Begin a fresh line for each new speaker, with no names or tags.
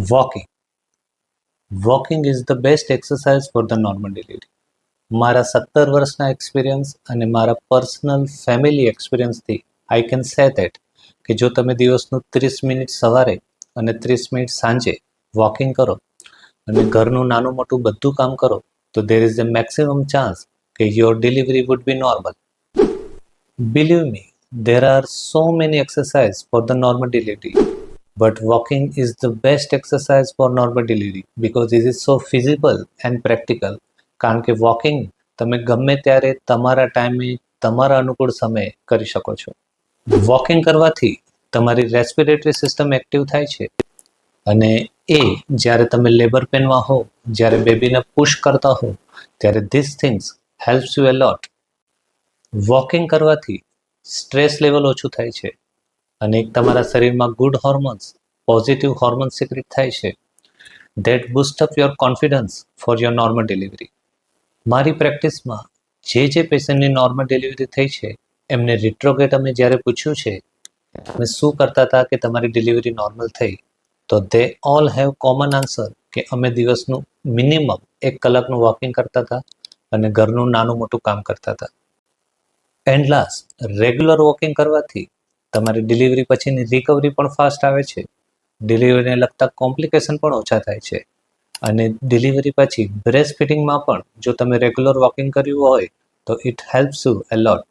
Walking walking is the best exercise for the normal delivery. મારા 17 વર્ષના experience અને મારા પર્સનલ ફેમિલી એક્સપિરિયન્સથી આઈ કેન સે ધેટ કે જો તમે દિવસનું 30 મિનિટ સવારે અને 30 મિનિટ સાંજે વોકિંગ કરો અને ઘરનું નાનું મોટું બધું કામ કરો તો there is a maximum chance કે your delivery would be normal. Believe me, there are so many exercises for the normal delivery, but walking is the best exercise for normal delivery because it is so feasible and practical. કારણ કે walking તમે ગમે ત્યારે તમારા ટાઈમે તમારા અનુકૂળ સમયે કરી શકો છો. વોકિંગ કરવાથી તમારી રેસ્પિરેટરી સિસ્ટમ એક્ટિવ થાય છે અને એ જ્યારે તમે લેબર પેનમાં હો, જ્યારે બેબીને પુશ કરતા હો ત્યારે this things helps you a lot. Walking કરવાથી સ્ટ્રેસ લેવલ ઓછું થાય છે અને એક તમારા શરીરમાં good hormones, positive hormones secret થાય છે that boost up your confidence for your normal delivery. મારી પ્રેક્ટિસમાં જે પેશન્ટની નોર્મલ ડિલિવરી થઈ છે એમને રિટ્રોગેટ અમે જ્યારે પૂછ્યું છે તમે શું કરતા હતા કે તમારી ડિલિવરી નોર્મલ થઈ, તો દે ઓલ હેવ કોમન આન્સર કે અમે દિવસનું મિનિમમ 1 કલાકનું વોકિંગ કરતા હતા અને ઘરનું નાનું મોટું કામ કરતા હતા. એન્ડ લાસ્ટ, રેગ્યુલર વોકિંગ કરવાથી તમારી ડિલિવરી પછીની રિકવરી પણ ફાસ્ટ આવે છે, ડિલિવરીને લગતા કોમ્પ્લિકેશન પણ ઓછા થાય છે અને ડિલિવરી પછી બ્રેસ્ટ ફીડિંગમાં પણ જો તમે રેગ્યુલર વોકિંગ કર્યું હોય તો it helps you a lot.